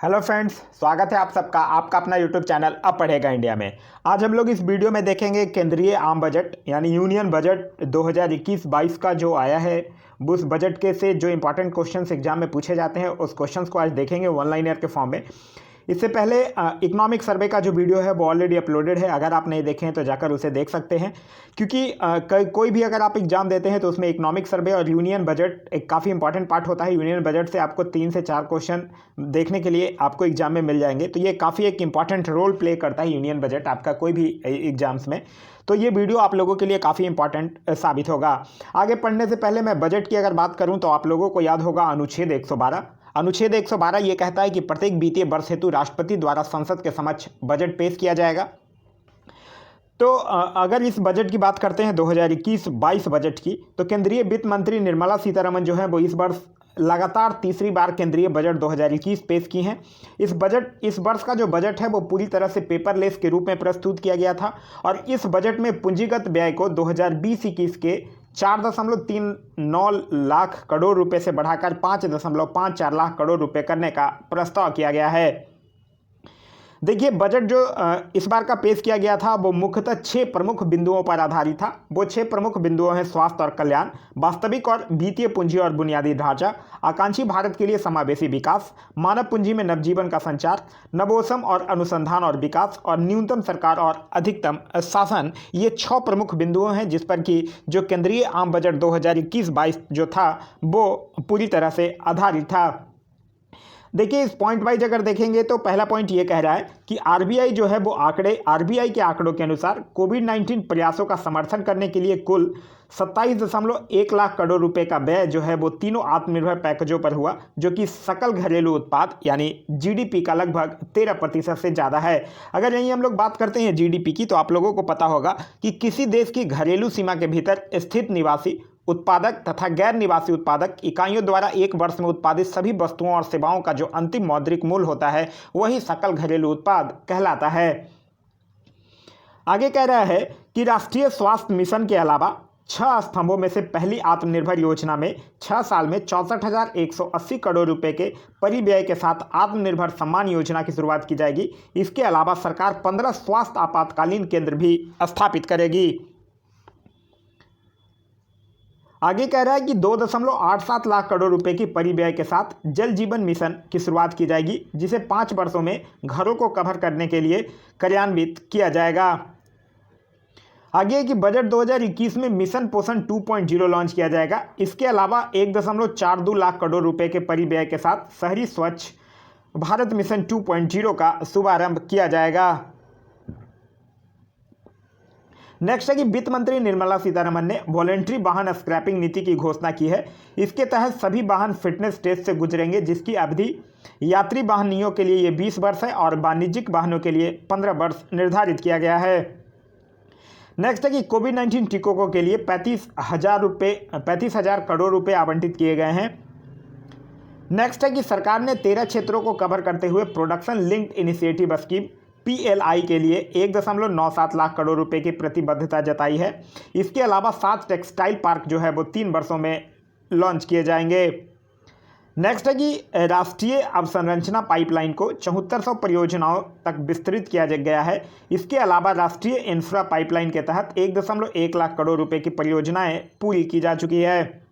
Hello friends, स्वागत है आप सबका आपका अपना यूट्यूब चैनल अब पढ़ेगा इंडिया में। आज हम लोग इस वीडियो में देखेंगे केंद्रीय आम बजट यानी यूनियन बजट 2021-22 का जो आया है। उस बजट के से जो इंपॉर्टेंट क्वेश्चंस एग्जाम में पूछे जाते हैं उस क्वेश्चंस को आज देखेंगे वन लाइनर के फॉर्म में। इससे पहले इकोनॉमिक सर्वे का जो वीडियो है वो ऑलरेडी अपलोडेड है, अगर आप नहीं देखे हैं तो जाकर उसे देख सकते हैं। क्योंकि कोई भी अगर आप एग्जाम देते हैं तो उसमें इकोनॉमिक सर्वे और यूनियन बजट एक काफ़ी इंपॉर्टेंट पार्ट होता है। यूनियन बजट से आपको 3 से 4 क्वेश्चन देखने के लिए आपको एग्जाम में मिल जाएंगे, तो ये काफ़ी एक इंपॉर्टेंट रोल प्ले करता है यूनियन बजट आपका कोई भी एग्जाम्स में। तो ये वीडियो आप लोगों के लिए काफ़ी इंपॉर्टेंट साबित होगा। आगे पढ़ने से पहले मैं बजट की अगर बात करूं तो आप लोगों को याद होगा अनुच्छेद 112। अनुच्छेद 112 ये कहता है कि प्रत्येक वित्तीय वर्ष हेतु राष्ट्रपति द्वारा संसद के समक्ष बजट पेश किया जाएगा। तो अगर इस बजट की बात करते हैं 2021-22 बजट की, तो केंद्रीय वित्त मंत्री निर्मला सीतारमण जो है वो इस वर्ष लगातार तीसरी बार केंद्रीय बजट 2021 पेश की हैं। इस वर्ष का जो बजट है वो पूरी तरह से पेपरलेस के रूप में प्रस्तुत किया गया था और इस बजट में पूंजीगत व्यय को 2020-21 के 4.39 लाख करोड़ रुपए से बढ़ाकर 5.54 लाख करोड़ रुपए करने का प्रस्ताव किया गया है। देखिए, बजट जो इस बार का पेश किया गया था वो मुख्यतः 6 प्रमुख बिंदुओं पर आधारित था। वो 6 प्रमुख बिंदुओं हैं स्वास्थ्य और कल्याण, वास्तविक और वित्तीय पूंजी और बुनियादी ढांचा, आकांक्षी भारत के लिए समावेशी विकास, मानव पूंजी में नवजीवन का संचार, नवोन्मेष और अनुसंधान और विकास, और न्यूनतम सरकार और अधिकतम शासन। ये 6 प्रमुख बिंदुओं हैं जिस पर कि जो केंद्रीय आम बजट 2021-22 जो था वो पूरी तरह से आधारित था। देखिए, इस पॉइंट वाइज अगर देखेंगे तो पहला पॉइंट ये कह रहा है कि आरबीआई जो है वो आरबीआई के आंकड़ों के अनुसार कोविड-19 प्रयासों का समर्थन करने के लिए कुल 27.1 लाख करोड़ रुपए का व्यय जो है वो तीनों आत्मनिर्भर पैकेजों पर हुआ, जो कि सकल घरेलू उत्पाद यानी जीडीपी का लगभग 13% से ज़्यादा है। अगर यहीं हम लोग बात करते हैं जीडीपी की, तो आप लोगों को पता होगा कि किसी देश की घरेलू सीमा के भीतर स्थित निवासी उत्पादक तथा गैर निवासी उत्पादक इकाइयों द्वारा एक वर्ष में उत्पादित सभी वस्तुओं और सेवाओं का जो अंतिम मौद्रिक मूल्य होता है वही सकल घरेलू उत्पाद कहलाता है। आगे कह रहा है कि राष्ट्रीय स्वास्थ्य मिशन के अलावा 6 स्तंभों में से पहली आत्मनिर्भर योजना में 6 साल में 64,180 करोड़ रुपए के परिव्यय के साथ आत्मनिर्भर सम्मान योजना की शुरुआत की जाएगी। इसके अलावा सरकार 15 स्वास्थ्य आपातकालीन केंद्र भी स्थापित करेगी। आगे कह रहा है कि 2.87 लाख करोड़ रुपए की परिव्यय के साथ जल जीवन मिशन की शुरुआत की जाएगी, जिसे 5 वर्षों में घरों को कवर करने के लिए कार्यान्वित किया जाएगा। आगे है कि बजट 2021 में मिशन पोषण 2.0 लॉन्च किया जाएगा। इसके अलावा 1.42 लाख करोड़ रुपए के परिव्यय के साथ शहरी स्वच्छ भारत मिशन 2.0 का शुभारंभ किया जाएगा। नेक्स्ट है कि वित्त मंत्री निर्मला सीतारमण ने वॉलेंट्री वाहन स्क्रैपिंग नीति की घोषणा की है। इसके तहत सभी वाहन फिटनेस टेस्ट से गुजरेंगे, जिसकी अवधि यात्री वाहनों के लिए ये 20 वर्ष है और वाणिज्यिक वाहनों के लिए 15 वर्ष निर्धारित किया गया है। नेक्स्ट है कि कोविड-19 टीकों के लिए 35,000 करोड़ रुपए आवंटित किए गए हैं। नेक्स्ट है कि सरकार ने 13 क्षेत्रों को कवर करते हुए production linked initiative scheme PLI के लिए 1.97 लाख करोड़ रुपए की प्रतिबद्धता जताई है। इसके अलावा 7 टेक्सटाइल पार्क जो है वो 3 वर्षों में लॉन्च किए जाएंगे। नेक्स्ट है कि राष्ट्रीय अवसंरचना पाइपलाइन को 7400 परियोजनाओं तक विस्तृत किया गया है। इसके अलावा राष्ट्रीय इंफ्रा पाइपलाइन के तहत 1.1 लाख करोड़ रुपए की परियोजनाएं पूरी की जा चुकी है।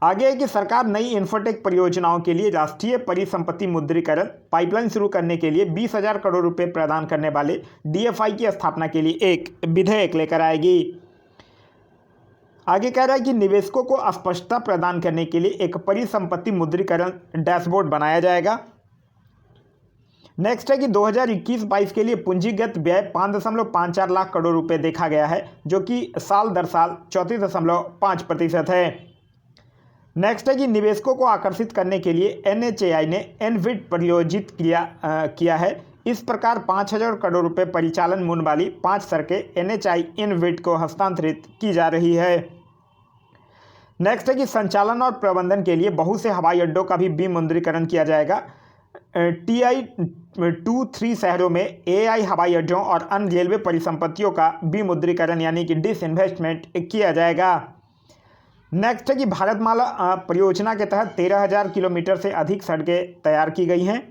आगे है कि सरकार नई इंफ्राटेक परियोजनाओं के लिए राष्ट्रीय परिसंपत्ति मुद्रीकरण पाइपलाइन शुरू करने के लिए 20,000 करोड़ रुपए प्रदान करने वाले DFI की स्थापना के लिए एक विधेयक लेकर आएगी। आगे कह रहा है कि निवेशकों को स्पष्टता प्रदान करने के लिए एक परिसंपत्ति मुद्रीकरण डैशबोर्ड बनाया जाएगा। नेक्स्ट है कि 2021-22 के लिए पूंजीगत व्यय 5.54 लाख करोड़ रुपए देखा गया है, जो कि साल दर साल 34.5% है। नेक्स्ट है कि निवेशकों को आकर्षित करने के लिए NHAI ने NVIT परियोजित किया है। इस प्रकार 5,000 करोड़ रुपए परिचालन मूल्य वाली 5 सड़कें NHAI NVIT को हस्तांतरित की जा रही है। नेक्स्ट है कि संचालन और प्रबंधन के लिए बहुत से हवाई अड्डों का भी विमुद्रीकरण किया जाएगा। TI-2-3 शहरों में AI हवाई अड्डों और अन्य रेलवे परिसंपत्तियों का विमुद्रीकरण यानी कि डिसइन्वेस्टमेंट किया जाएगा। नेक्स्ट है कि भारतमाला परियोजना के तहत 13,000 किलोमीटर से अधिक सड़कें तैयार की गई हैं।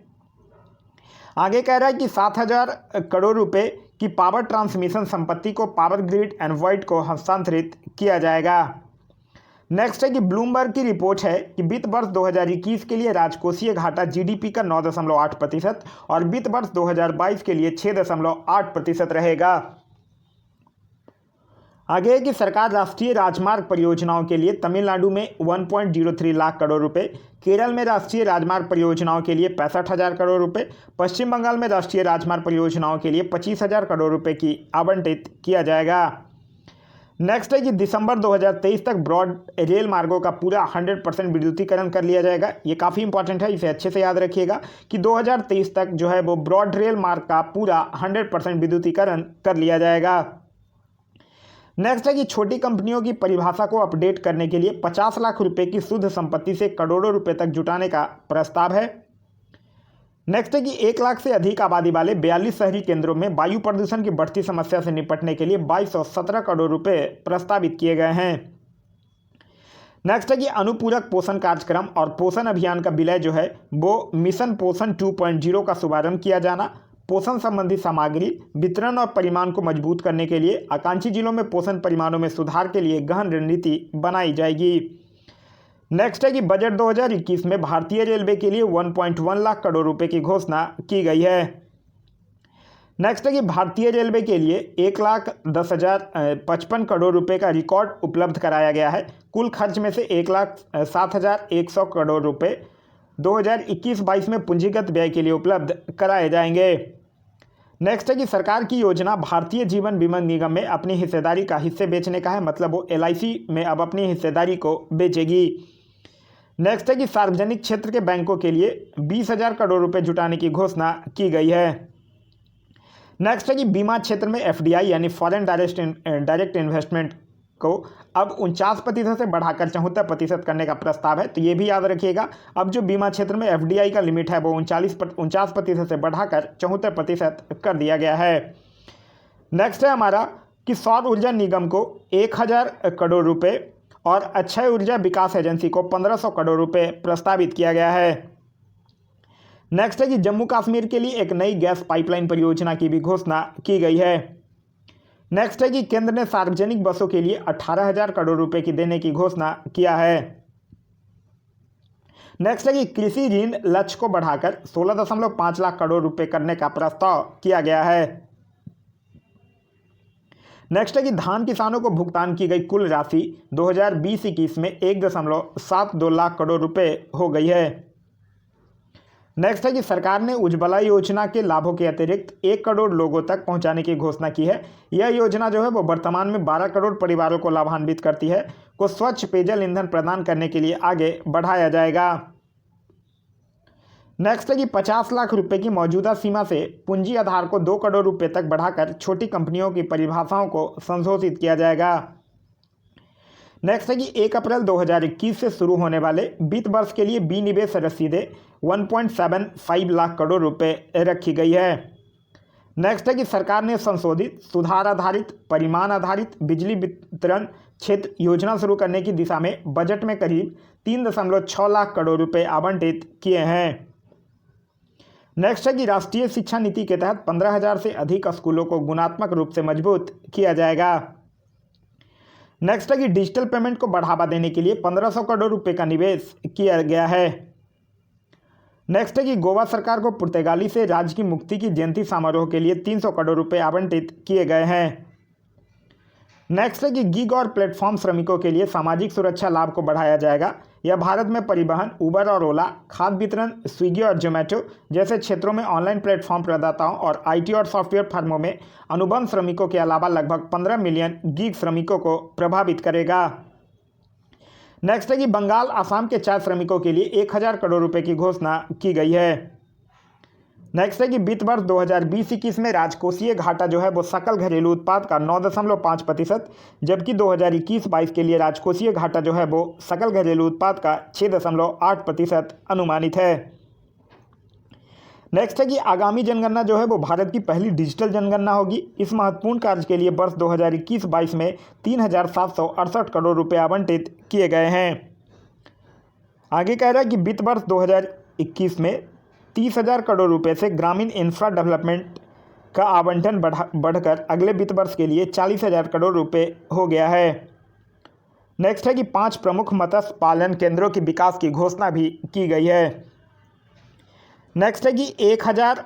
आगे कह रहा है कि 7,000 करोड़ रुपए की पावर ट्रांसमिशन संपत्ति को पावर ग्रिड एंड वॉइड को हस्तांतरित किया जाएगा। नेक्स्ट है कि ब्लूमबर्ग की रिपोर्ट है कि वित्त वर्ष 2021 के लिए राजकोषीय घाटा जीडीपी का 9.8% और वित्त वर्ष 2022 के लिए 6.8% रहेगा। आगे है कि सरकार राष्ट्रीय राजमार्ग परियोजनाओं के लिए तमिलनाडु में 1.03 लाख करोड़ रुपए, केरल में राष्ट्रीय राजमार्ग परियोजनाओं के लिए 65,000 करोड़ रुपए, पश्चिम बंगाल में राष्ट्रीय राजमार्ग परियोजनाओं के लिए 25,000 करोड़ रुपए की आवंटित किया जाएगा। नेक्स्ट है कि दिसंबर 2023 तक ब्रॉड रेल मार्गों का पूरा 100% विद्युतीकरण कर लिया जाएगा। ये काफ़ी इंपॉर्टेंट है, इसे अच्छे से याद रखिएगा कि 2023 तक जो है वो ब्रॉड रेल मार्ग का पूरा 100% विद्युतीकरण कर लिया जाएगा। नेक्स्ट है कि छोटी कंपनियों की परिभाषा को अपडेट करने के लिए 50 लाख रुपए की शुद्ध संपत्ति से करोड़ों रुपए तक जुटाने का प्रस्ताव है। नेक्स्ट है कि 1 लाख से अधिक आबादी वाले 42 शहरी केंद्रों में वायु प्रदूषण की बढ़ती समस्या से निपटने के लिए 2217 करोड़ रुपए प्रस्तावित किए गए हैं। नेक्स्ट है कि अनुपूरक पोषण कार्यक्रम और पोषण अभियान का विलय जो है वो मिशन पोषण 2.0 का शुभारंभ किया जाना, पोषण संबंधी सामग्री वितरण और परिमाण को मजबूत करने के लिए आकांक्षी जिलों में पोषण परिमाणों में सुधार के लिए गहन रणनीति बनाई जाएगी। नेक्स्ट है कि बजट 2021 में भारतीय रेलवे के लिए 1.1 लाख करोड़ रुपए की घोषणा की गई है। नेक्स्ट है कि भारतीय रेलवे के लिए 1,10,055 करोड़ रुपए का रिकॉर्ड उपलब्ध कराया गया है। कुल खर्च में से 1,07,100 करोड़ रुपए 2021-22 में पूंजीगत व्यय के लिए उपलब्ध कराए जाएंगे। नेक्स्ट है कि सरकार की योजना भारतीय जीवन बीमा निगम में अपनी हिस्सेदारी का हिस्से बेचने का है, मतलब वो LIC में अब अपनी हिस्सेदारी को बेचेगी। नेक्स्ट है कि सार्वजनिक क्षेत्र के बैंकों के लिए 20,000 करोड़ रुपए जुटाने की घोषणा की गई है। नेक्स्ट है कि बीमा क्षेत्र में FDI यानी फॉरेन डायरेक्ट इन्वेस्टमेंट को अब 49% से बढ़ाकर 74% करने का प्रस्ताव है। तो ये भी याद रखिएगा, अब जो बीमा क्षेत्र में FDI का लिमिट है वो 49% से बढ़ाकर 74% कर दिया गया है। नेक्स्ट है हमारा कि सौर ऊर्जा निगम को 1,000 करोड़ रुपए और अक्षय ऊर्जा विकास एजेंसी को 1,500 करोड़ रुपए प्रस्तावित किया गया है। नेक्स्ट है कि जम्मू कश्मीर के लिए एक नई गैस पाइपलाइन परियोजना की भी घोषणा की गई है। नेक्स्ट है कि केंद्र ने सार्वजनिक बसों के लिए 18,000 करोड़ रुपए की देने की घोषणा किया है। नेक्स्ट है कि कृषि ऋण लक्ष्य को बढ़ाकर 16.5 लाख करोड़ रुपए करने का प्रस्ताव किया गया है। नेक्स्ट है कि धान किसानों को भुगतान की गई कुल राशि 2020-21 में 1.72 लाख करोड़ रुपए हो गई है। नेक्स्ट है कि सरकार ने उज्ज्वला योजना के लाभों के अतिरिक्त 1 करोड़ लोगों तक पहुंचाने की घोषणा की है। यह योजना जो है वो वर्तमान में 12 करोड़ परिवारों को लाभान्वित करती है, को स्वच्छ पेयजल ईंधन प्रदान करने के लिए आगे बढ़ाया जाएगा। नेक्स्ट है कि 50 लाख रुपए की मौजूदा सीमा से पूंजी आधार को 2 करोड़ रुपए तक बढ़ाकर छोटी कंपनियों की परिभाषाओं को संशोधित किया जाएगा। नेक्स्ट है कि 1 अप्रैल 2021 से शुरू होने वाले वित्त वर्ष के लिए विनिवेश रसीदें 1.75 लाख करोड़ रुपए रखी गई है। नेक्स्ट है कि सरकार ने संशोधित सुधार आधारित परिमाण आधारित बिजली वितरण क्षेत्र योजना शुरू करने की दिशा में बजट में करीब 3.6 लाख करोड़ रुपए आवंटित किए हैं। नेक्स्ट है कि राष्ट्रीय शिक्षा नीति के तहत 15,000 से अधिक स्कूलों को गुणात्मक रूप से मजबूत किया जाएगा। नेक्स्ट है कि डिजिटल पेमेंट को बढ़ावा देने के लिए 1,500 करोड़ रुपए का निवेश किया गया है। नेक्स्ट है कि गोवा सरकार को पुर्तगाली से राज्य की मुक्ति की जयंती समारोह के लिए 300 करोड़ रुपए आवंटित किए गए हैं। नेक्स्ट है कि गिग और प्लेटफॉर्म श्रमिकों के लिए सामाजिक सुरक्षा लाभ को बढ़ाया जाएगा। यह भारत में परिवहन, उबर और ओला, खाद्य वितरण, स्विगी और जोमेटो जैसे क्षेत्रों में ऑनलाइन प्लेटफॉर्म प्रदाताओं और IT और सॉफ्टवेयर फर्मों में अनुबंध श्रमिकों के अलावा लगभग 15 मिलियन गिग श्रमिकों को प्रभावित करेगा। नेक्स्ट है कि बंगाल, आसाम के 4 श्रमिकों के लिए 1,000 करोड़ रुपए की घोषणा की गई है। नेक्स्ट है कि वित्त वर्ष 2020-21 में राजकोषीय घाटा जो है वो सकल घरेलू उत्पाद का 9.5%, जबकि 2021-22 के लिए राजकोषीय घाटा जो है वो सकल घरेलू उत्पाद का 6.8% अनुमानित है। नेक्स्ट है कि आगामी जनगणना जो है वो भारत की पहली डिजिटल जनगणना होगी। इस महत्वपूर्ण कार्य के लिए वर्ष 2021-22 में 3,768 करोड़ रुपए आवंटित किए गए हैं। आगे कह रहा है कि वित्त वर्ष 2021 में 30,000 करोड़ रुपए से ग्रामीण इंफ्रा डेवलपमेंट का आवंटन बढ़कर अगले वित्त वर्ष के लिए 40,000 करोड़ रुपए हो गया है। नेक्स्ट है कि 5 प्रमुख मत्स्य पालन केंद्रों की विकास की घोषणा भी की गई है। नेक्स्ट है कि 1000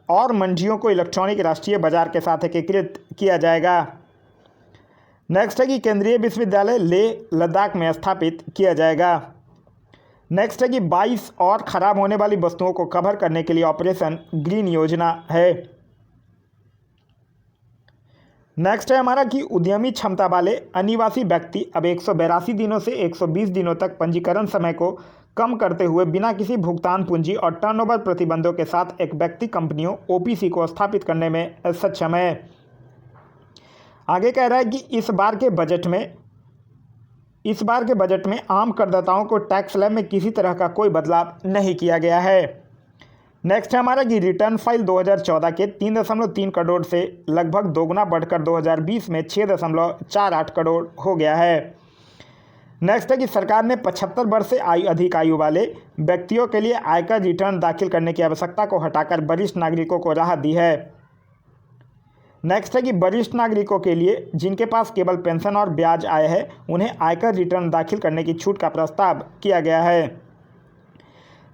और मंडियों को इलेक्ट्रॉनिक राष्ट्रीय बाजार के साथ एकीकृत किया जाएगा। नेक्स्ट है कि केंद्रीय विश्वविद्यालय लेह लद्दाख में स्थापित किया जाएगा। नेक्स्ट है कि 22 और ख़राब होने वाली वस्तुओं को कवर करने के लिए ऑपरेशन ग्रीन योजना है। नेक्स्ट है हमारा कि उद्यमी क्षमता वाले अनिवासी व्यक्ति अब 182 दिनों से 120 दिनों तक पंजीकरण समय को कम करते हुए बिना किसी भुगतान पूंजी और टर्नओवर प्रतिबंधों के साथ एक व्यक्ति कंपनियों ओपीसी को स्थापित करने में सक्षम है। आगे कह रहा है कि इस बार के बजट में आम करदाताओं को टैक्स स्लैब में किसी तरह का कोई बदलाव नहीं किया गया है। नेक्स्ट है हमारा कि रिटर्न फाइल 2014 के 3.3 करोड़ से लगभग दोगुना बढ़कर 2020 में 6.48 करोड़ हो गया है। नेक्स्ट है कि सरकार ने 75 वर्ष से अधिक आयु वाले व्यक्तियों के लिए आयकर रिटर्न दाखिल करने की आवश्यकता को हटाकर वरिष्ठ नागरिकों को राहत दी है। नेक्स्ट है कि वरिष्ठ नागरिकों के लिए जिनके पास केवल पेंशन और ब्याज आय है उन्हें आयकर रिटर्न दाखिल करने की छूट का प्रस्ताव किया गया है।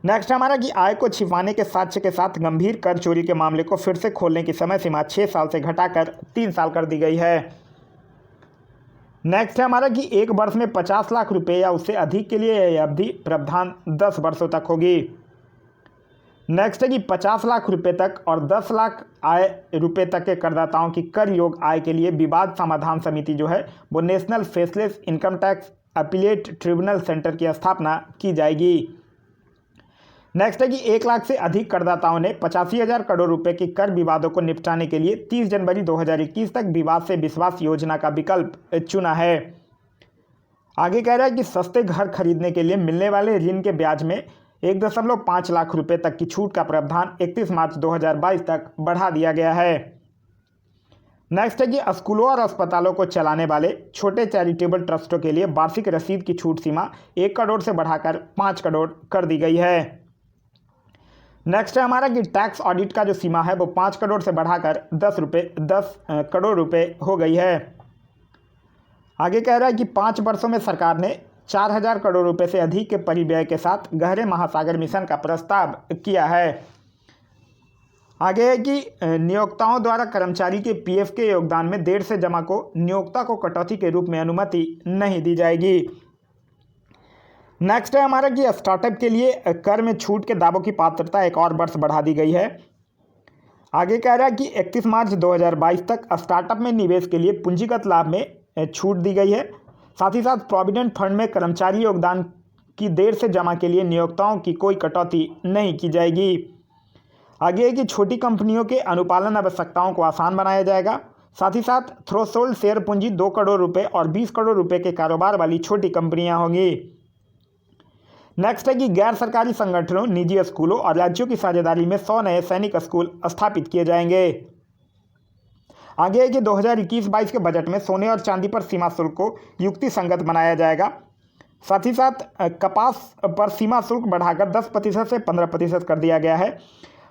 नेक्स्ट हमारा कि आय को छिपाने के साक्ष्य के साथ गंभीर कर चोरी के मामले को फिर से खोलने की समय सीमा 6 साल से घटाकर 3 साल कर दी गई है। नेक्स्ट है हमारा कि 1 वर्ष में 50 लाख रुपए या उससे अधिक के लिए यह अवधि प्रावधान 10 वर्षों तक होगी। नेक्स्ट है कि 50 लाख रुपए तक और 10 लाख आय रुपए तक के करदाताओं की कर योग आय के लिए विवाद समाधान समिति जो है वो national faceless income tax appellate tribunal centre की स्थापना की जाएगी। नेक्स्ट है कि 1 लाख से अधिक करदाताओं ने 85,000 करोड़ रुपए के कर विवादों को निपटाने के लिए 30 जनवरी 2021 तक विवाद से विश्वास योजना का विकल्प चुना है। आगे कह रहा है कि सस्ते घर खरीदने के लिए मिलने वाले ऋण के ब्याज में 1.5 लाख रुपए तक की छूट का प्रावधान 31 मार्च 2022 तक बढ़ा दिया गया है। नेक्स्ट है कि स्कूलों और अस्पतालों को चलाने वाले छोटे चैरिटेबल ट्रस्टों के लिए वार्षिक रसीद की छूट सीमा 1 करोड़ से बढ़ाकर 5 करोड़ कर दी गई है। नेक्स्ट है हमारा कि टैक्स ऑडिट का जो सीमा है वो 5 करोड़ से बढ़ाकर 10 करोड़ रुपए हो गई है। आगे कह रहा है कि 5 वर्षों में सरकार ने 4,000 करोड़ रुपए से अधिक के परिव्यय के साथ गहरे महासागर मिशन का प्रस्ताव किया है। आगे है कि नियोक्ताओं द्वारा कर्मचारी के पीएफ के योगदान में देर से जमा को नियोक्ता को कटौती के रूप में अनुमति नहीं दी जाएगी। नेक्स्ट है हमारा कि स्टार्टअप के लिए कर में छूट के दावों की पात्रता 1 और वर्ष बढ़ा दी गई है। आगे कह रहा है कि 31 मार्च 2022 तक स्टार्टअप में निवेश के लिए पूंजीगत लाभ में छूट दी गई है। साथ ही साथ प्रोविडेंट फंड में कर्मचारी योगदान की देर से जमा के लिए नियोक्ताओं की कोई कटौती नहीं की जाएगी। आगे है कि छोटी कंपनियों के अनुपालन आवश्यकताओं को आसान बनाया जाएगा। साथ ही साथ थ्रेशोल्ड शेयर पूंजी 2 करोड़ रुपए और 20 करोड़ रुपए के कारोबार वाली छोटी कंपनियां होंगी। नेक्स्ट है कि गैर सरकारी संगठनों, निजी स्कूलों और राज्यों की साझेदारी में 100 नए सैनिक स्कूल स्थापित किए जाएंगे। आगे है कि 2021-22 के बजट में सोने और चांदी पर सीमा शुल्क को युक्ति संगत बनाया जाएगा। साथ ही साथ कपास पर सीमा शुल्क बढ़ाकर 10% से 15% कर दिया गया है।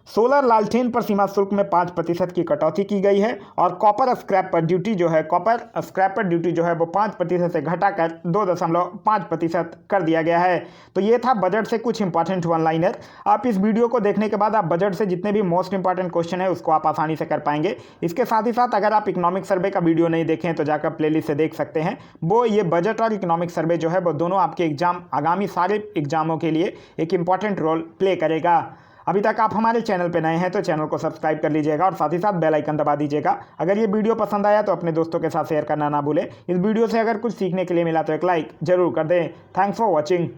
सोलर लालटेन पर सीमा शुल्क में 5% की कटौती की गई है और कॉपर स्क्रैप पर ड्यूटी जो है वो 5% से घटाकर 2.5% कर दिया गया है। तो ये था बजट से कुछ इंपॉर्टेंट वन लाइनर। आप इस वीडियो को देखने के बाद आप बजट से जितने भी मोस्ट इंपॉर्टेंट क्वेश्चन है उसको आप आसानी से कर पाएंगे। इसके साथ ही साथ अगर आप इकोनॉमिक सर्वे का वीडियो नहीं देखें तो जाकर प्लेलिस्ट से देख सकते हैं। वो ये बजट और इकोनॉमिक सर्वे जो है वो दोनों आपके एग्जाम आगामी सारे एग्जामों के लिए एक इंपॉर्टेंट रोल प्ले करेगा। अभी तक आप हमारे चैनल पर नए हैं तो चैनल को सब्सक्राइब कर लीजिएगा और साथ ही साथ बेल आइकन दबा दीजिएगा। अगर ये वीडियो पसंद आया तो अपने दोस्तों के साथ शेयर करना ना भूलें। इस वीडियो से अगर कुछ सीखने के लिए मिला तो एक लाइक जरूर कर दें। Thanks for watching.